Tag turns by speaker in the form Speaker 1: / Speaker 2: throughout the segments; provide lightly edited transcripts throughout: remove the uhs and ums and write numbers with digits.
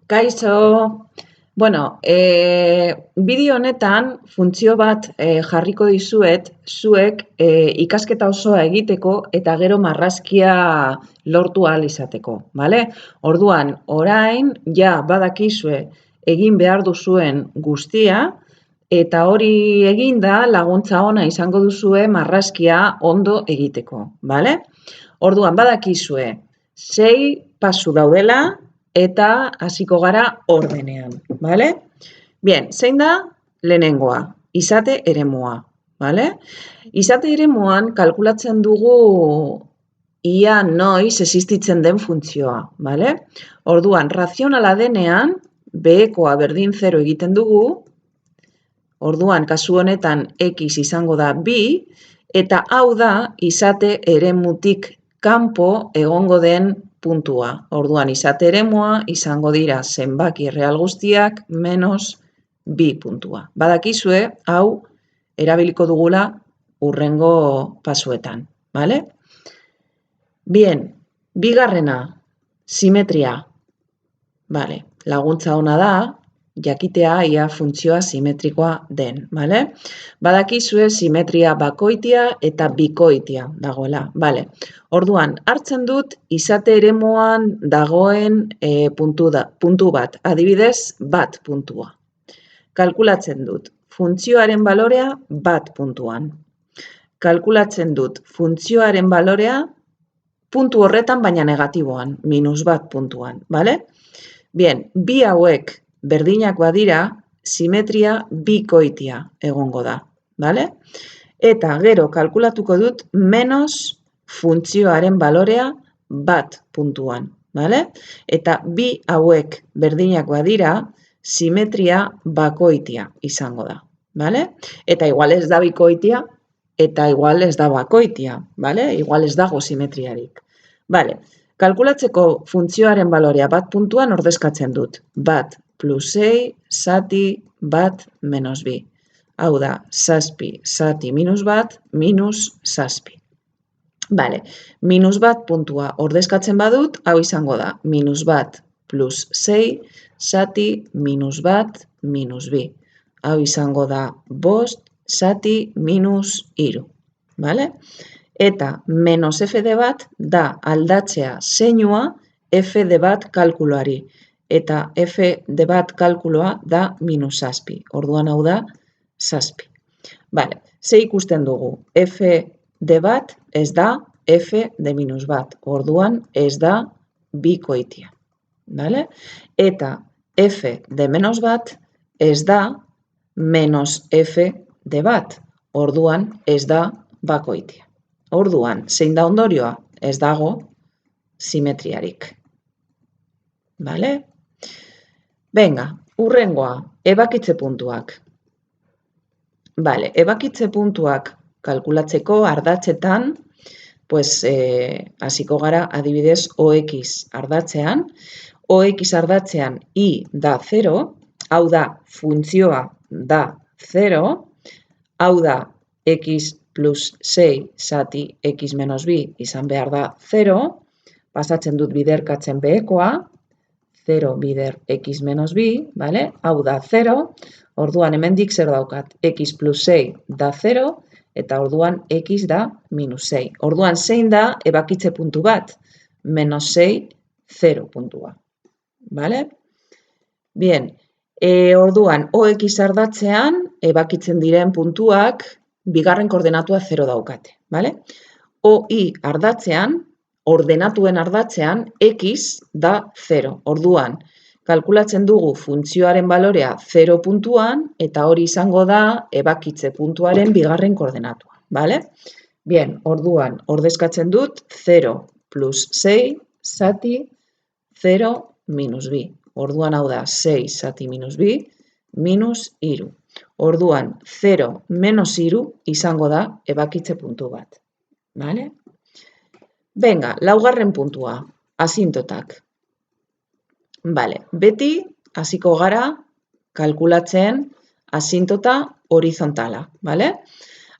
Speaker 1: Kaixo, bideo honetan funtzio bat jarriko dizuet, zuek ikasketa osoa egiteko eta gero marrazkia lortu ahal izateko, bale? Orduan, orain, ja badakizue egin behar duzuen guztia, eta hori eginda laguntza ona izango duzue marrazkia ondo egiteko, bale? Orduan, badakizue 6 pasu daudela, eta hasiko gara ordenean, bale? Bien, zein da lehenengoa? Izate eremua, bale? Izate eremuan kalkulatzen dugu ia noiz existitzen den funtzioa, bale? Orduan, razionala denean, behekoa berdin 0 egiten dugu, orduan, kasu honetan x izango da 2, eta hau da izate eremutik kanpo egongo den puntua. Orduan, izate eremua izango dira zenbaki real guztiak menos 2 puntua. Badakizue, hau erabiliko dugula hurrengo pasuetan, bale? Bien, bigarrena, simetria. Bale, laguntza ona da, jakitea ia funtzioa simetrikoa den, bale? Badakizue simetria bakoitia eta bikoitia dagoela, bale? Orduan, hartzen dut izate eremuan dagoen puntu bat, adibidez, 1 puntua. Kalkulatzen dut funtzioaren balorea 1 puntuan. Kalkulatzen dut funtzioaren balorea puntu horretan baina negatiboan, -1 puntuan, bale? Bien, bi hauek berdinak badira, simetria bikoitia egongo da, bale? Eta gero kalkulatuko dut menos funtzioaren balorea 1 puntuan, bale? Eta bi hauek berdinak badira, simetria bakoitia izango da, bale? Eta igual ez da bikoitia, eta igual ez da bakoitia, bale? Igual ez dago simetriarik. Bale, kalkulatzeko funtzioaren balorea 1 puntuan ordezkatzen dut. 1 plus 6 zati 1 menos 2. Hau da, 7 zati minus 1 minus 7. Bale, -1 puntua ordezkatzen badut, hau izango da, -1 plus 6 zati minus 1 minus 2. Hau izango da, 5 zati minus 3. Bale? Eta menos f de bat da aldatzea zeinua f de bat kalkuloari. Eta f de bat kalkuloa da minus 7. Orduan hau da 7. Bale, ze ikusten dugu? F de bat ez da f de minus 1. Orduan ez da bikoitia. Bale? Eta f de menos 1 ez da menos f de bat. Orduan ez da bakoitia. Orduan, zein da ondorioa? Ez dago simetriarik. Bale? Venga, hurrengoa, ebakitze puntuak. Bale, ebakitze puntuak kalkulatzeko ardatzetan, hasiko gara adibidez OX ardatzean. OX ardatzean I da 0, hau da funtzioa da 0, hau da x plus 6 zati x menos 2 izan behar da 0, pasatzen dut biderkatzen behekoa, 0 bider x menos 2, bale? Hau da 0, orduan hemendik zer daukat, x plus 6 da 0, eta orduan x da minus 6. Orduan zein da ebakitze puntu bat, menos 6, 0 puntua. Bale? Bien, orduan OX ardatzean ebakitzen diren puntuak bigarren koordenatua 0 daukate, bale? OI ardatzean, ordenatuen ardatzean, x da 0. Orduan, kalkulatzen dugu funtzioaren balorea 0 puntuan, eta hori izango da ebakitze puntuaren bigarren koordenatua, bale? Bien, orduan, ordezkatzen dut 0 plus 6 zati 0 minus 2. Orduan hau da 6 zati minus 2 minus 3. Orduan 0 menos 3 izango da ebakitze puntu bat. Bale? Venga, laugarren puntua, asintotak. Bale, beti hasiko gara kalkulatzen asintota horizontala. Bale?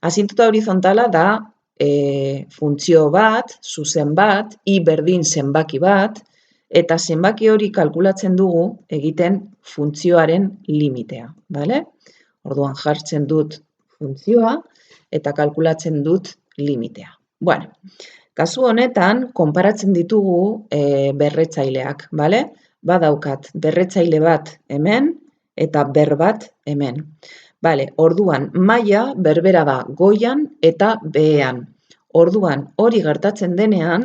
Speaker 1: Asintota horizontala da funtzio bat, zuzen bat, I berdin zenbaki bat, eta zenbaki hori kalkulatzen dugu egiten funtzioaren limitea, bale? Orduan jartzen dut funtzioa eta kalkulatzen dut limitea. Bueno, kasu honetan, konparatzen ditugu berretzaileak, bale? Badaukat berretzaile bat hemen eta ber bat hemen. Bale, orduan, maila berbera da goian eta behean. Orduan, hori gertatzen denean,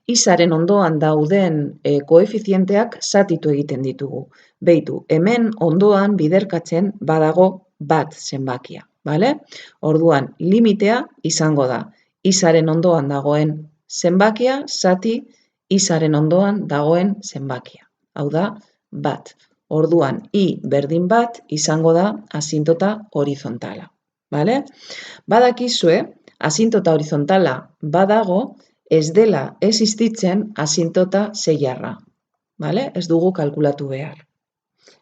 Speaker 1: izaren ondoan dauden koefizienteak zatitu egiten ditugu. Beitu, hemen ondoan biderkatzen badago bat zenbakia, bale? Orduan, limitea izango da. Izaren ondoan dagoen zenbakia, zati, izaren ondoan dagoen zenbakia. Hau da, bat. Orduan, i berdin bat izango da asintota horizontala. Bale? Badakizue, asintota horizontala badago, ez dela existitzen asintota zeiarra. Bale? Ez dugu kalkulatu behar.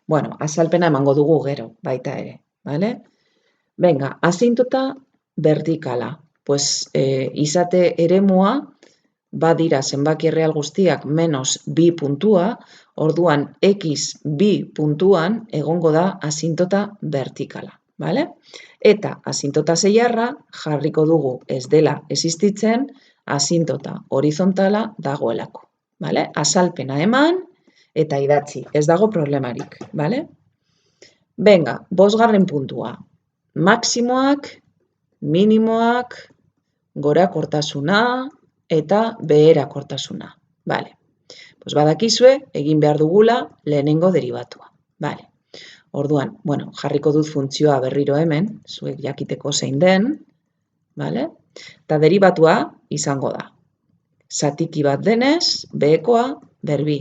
Speaker 1: Bueno, azalpena emango dugu gero, baita ere. Bale? Venga, asintota vertikala. Pues izate eremua badira zenbaki erreal guztiak menos bi puntua, orduan x bi puntuan egongo da asintota vertikala. Vale? Eta asintota zeiarra jarriko dugu ez dela existitzen asintota horizontala dagoelako. Vale? Azalpena eman eta idatzi, ez dago problemarik. Vale? Venga, 5. puntua. Maximoak, minimoak, gorakortasuna eta beherakortasuna. Vale. Pues badakizue, egin behar dugula lehenengo deribatua. Vale. Orduan, bueno, jarriko dut funtzioa berriro hemen, zuek jakiteko zein den, vale? Eta deribatua izango da. Zatiki bat denez, behekoa berbi.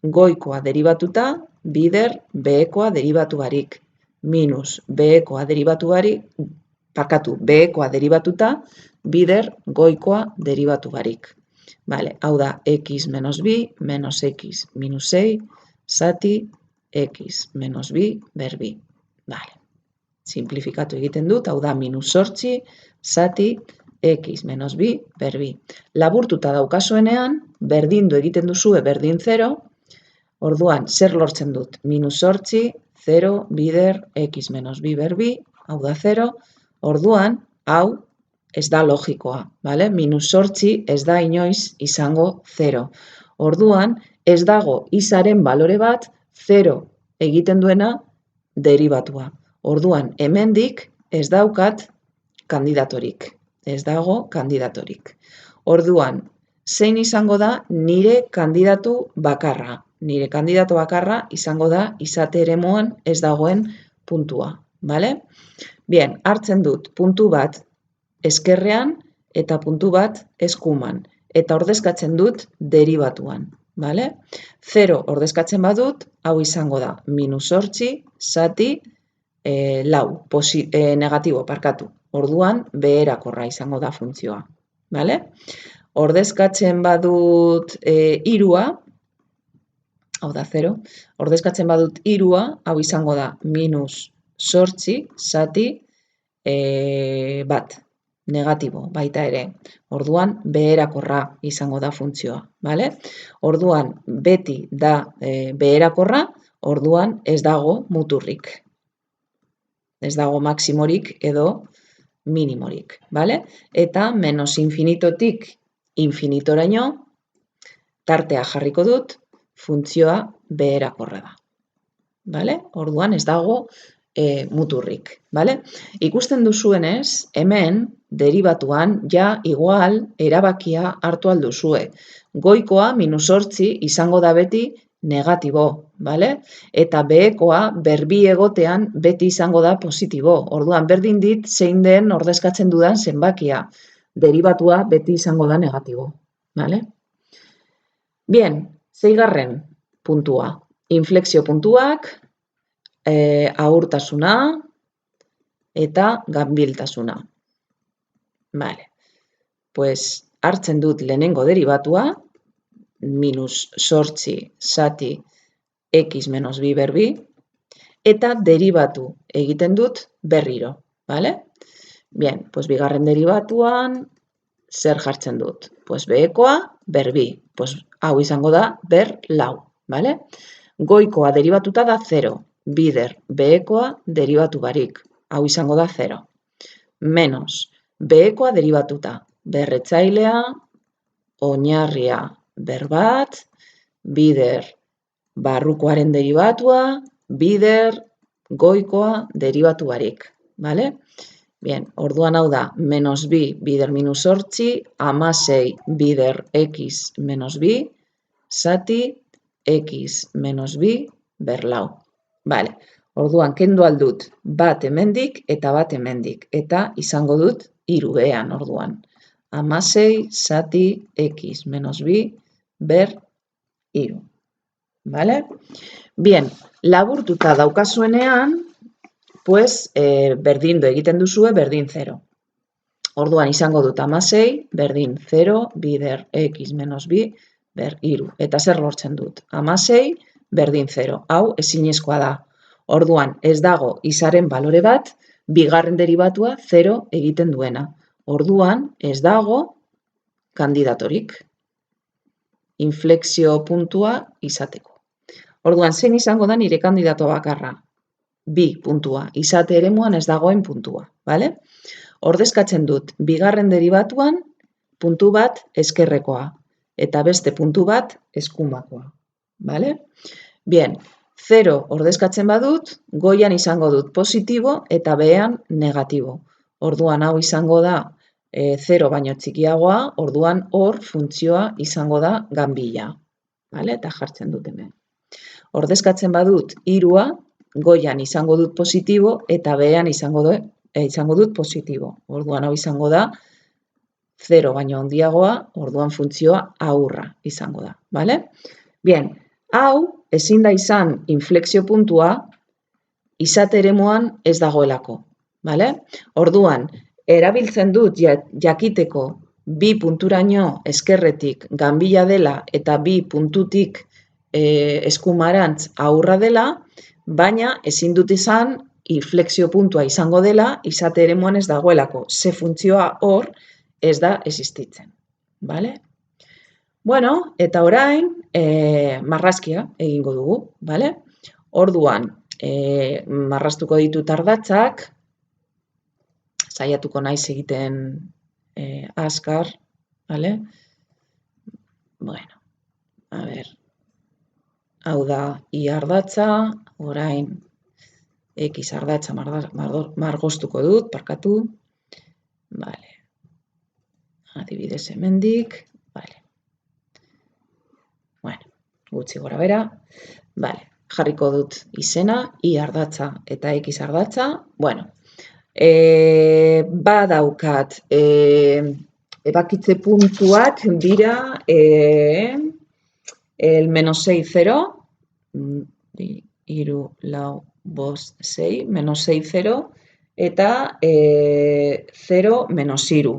Speaker 1: Goikoa deribatuta, bider behekoa deribatu barik. Minus behekoa deribatu barik, behekoa deribatuta, bider goikoa deribatu barik. Vale, hau da, x menos bi, menos x minus 6, zati, x menos bi, berbi. Vale. Simplifikatu egiten dut, hau da, minus 8, zati, x menos bi, berbi. Laburtuta daukazuenean, berdindu egiten duzue berdin 0, orduan, zer lortzen dut? Minus 8, 0, bider, x menos bi, berbi, hau da 0, orduan, hau, ez da logikoa, bale? Minus 8 ez da inoiz izango 0. Orduan, ez dago izaren balore bat 0 egiten duena deribatua. Orduan, hemendik ez daukat kandidatorik. Ez dago kandidatorik. Orduan, zein izango da nire kandidatu bakarra? Nire kandidatu bakarra izango da izate eremuan ez dagoen puntua, bale? Bien, hartzen dut puntu bat eskerrean eta puntu bat eskuman. Eta ordezkatzen dut deribatuan. Vale? 0 ordezkatzen badut, hau izango da minus 8, zati, negatibo, parkatu. Orduan, beherakorra izango da funtzioa. Vale? Ordezkatzen badut irua, hau da 0, ordezkatzen badut irua, hau izango da minus 8, zati, bat. Negatibo, baita ere. Orduan, beherakorra izango da funtzioa. Vale? Orduan, beti da beherakorra, orduan ez dago muturrik. Ez dago maximorik edo minimorik. Vale? Eta menos infinitotik infinitoraino, tartea jarriko dut, funtzioa beherakorra da. Vale? Orduan, ez dago muturrik. Vale? Ikusten duzuenez, hemen, deribatuan, ja igual erabakia hartu alduzue. Goikoa, minus 8, izango da beti negatibo, vale? Eta behekoa, berbi egotean, beti izango da positibo. Orduan, berdin dit, zein den ordezkatzen dudan zenbakia. Deribatua beti izango da negatibo, vale? Bien, 6. puntua. Inflexio puntuak, ahurtasuna eta ganbiltasuna. Vale. Pues hartzen dut lehenengo deribatua, minus 8 zati x menos bi berbi, eta deribatu egiten dut berriro. Vale? Bien, pues bigarren deribatuan, zer jartzen dut? Pues behekoa berbi. Pues hau izango da ber lau, bale? Goikoa deribatuta da 0, bider behekoa deribatu barik, hau izango da 0. Menos, behekoa deribatuta, berretzailea, oinarria ber bat, bider barrukoaren derivatua, bider goikoa deribatu barik, bale? Bien, orduan hau da, menos bi bider minus 8, 16 bider x menos bi, zati x menos bi ber lau. Vale, orduan kendu aldut bat hemendik eta bat hemendik, eta izango dut 3 behean orduan. 16 zati x menos bi ber 3. Vale? Bien, laburtuta daukazuenean, pues, berdindu egiten duzue berdin 0. Orduan izango dut 16, berdin 0, bider x menos bi, ber 3. Eta zer lortzen dut? 16, berdin 0. Hau ezinezkoa da. Orduan ez dago izaren balore bat, bigarren deribatua 0 egiten duena. Orduan ez dago kandidatorik. Inflexio puntua izateko. Orduan, zein izango da nire kandidato bakarra? Bi puntua, izate eremuan ez dagoen puntua, bale? Ordezkatzen dut, bigarren deribatuan puntu bat eskerrekoa, eta beste puntu bat eskumakoa, bale? Bien, 0 ordezkatzen badut, goian izango dut positibo eta behean negatibo. Orduan hau izango da 0 baino txikiagoa, orduan hor funtzioa izango da ganbila, bale? Eta jartzen dut hemen. Ordezkatzen badut 3a, goian izango dut positibo eta behean izango dut positibo. Orduan hau izango da 0 baino handiagoa, orduan funtzioa aurra izango da, bale? Bien, hau ezin da izan inflexio puntua izate eremuan ez dagoelako, bale? Orduan, erabiltzen dut jakiteko bi punturaino eskerretik ganbila dela eta bi puntutik eskumarantz aurra dela, baina ezin dut izan inflexio puntua izango dela izate eremuan ez dagoelako. Ze funtzioa hor ez da existitzen. Bale? Bueno, eta orain marrazkia egingo dugu. Bale? Orduan, marraztuko ditut ardatzak, saiatuko naiz egiten azkar. Bale? Bueno, a ver. Hau da I ardatza, orain X ardatza margoztuko dut, parkatu. Vale. Adibidez hemendik. Vale. Bueno, gutxi gora bera. Vale. Jarriko dut izena, I ardatza eta X ardatza. Bueno, badaukat ebakitze puntuak dira el menos 6, 0, 3, 4, 5, 6, menos 6, 0, eta 0, menos 3.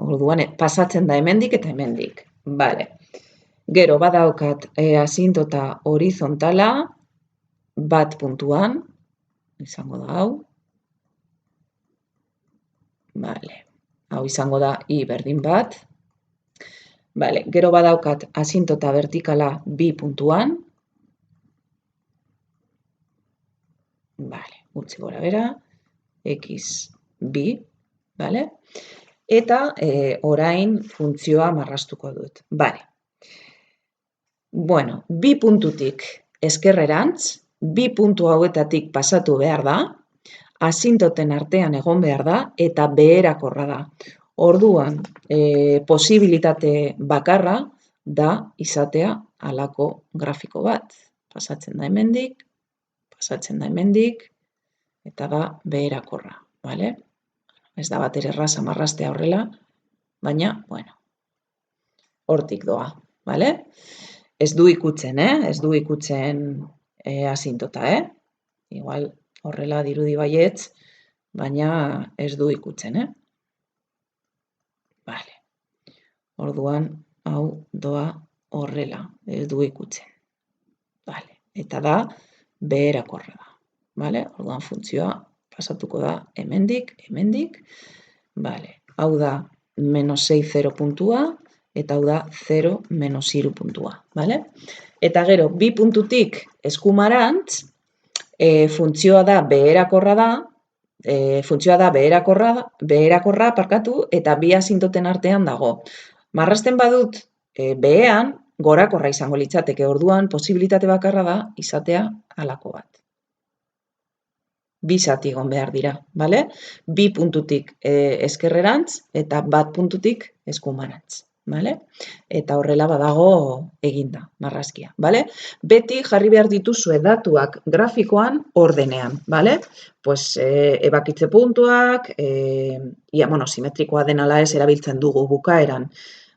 Speaker 1: Orduan, pasatzen da hemendik eta hemendik. Vale. Gero, badaukat asintota horizontala, bat puntuan, izango da hau. Vale. Hau izango da I berdin bat. Vale, gero badaukat asintota vertikala bi puntuan. Vale, gutxi gora bera, X bi, vale? Eta orain funtzioa marraztuko dut. Vale. Bueno, bi puntutik eskerrerantz, bi puntu hauetatik pasatu behar da, asintoten artean egon behar da, eta beherakorra da. Orduan, posibilitate bakarra da izatea halako grafiko bat. Pasatzen da hemendik, eta da beherakorra, bale? Ez da bat ere erraza marraztea horrela, baina, bueno, hortik doa, bale? Ez du ikutzen, Ez du ikutzen asintota, Igual horrela dirudi baietz, baina ez du ikutzen, Vale. Orduan, hau doa horrela, ez du ikutzen. Vale. Eta da, beherakorra da. Vale? Orduan, funtzioa pasatuko da hemendik. Vale. Hau da, menos 6, 0 puntua, eta hau da 0 menos 3 puntua, bale? Eta gero, bi puntutik eskumarantz, funtzioa da beherakorra, eta bi asintoten artean dago. Marrazten badut behean, gorakorra izango litzateke, orduan posibilitate bakarra da izatea halako bat. Bi zati egon behar dira, bale? Bi puntutik eskerrerantz eta bat puntutik eskumarantz, bale? Eta horrela badago eginda, marrazkia, bale? Beti jarri behar dituzue datuak grafikoan ordenean, bale? Pues ebakitze puntuak, simetrikoa den ala ez erabiltzen dugu bukaeran,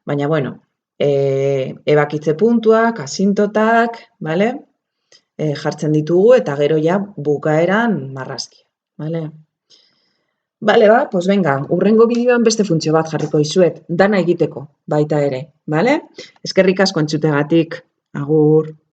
Speaker 1: baina bueno, ebakitze puntuak, asintotak, bale? Jartzen ditugu eta gero ja bukaeran marrazkia, bale? Bale, pues venga, hurrengo bideoan beste funtzio bat jarriko dizuet, dana egiteko baita ere, bale? Eskerrik asko entzutegatik, agur.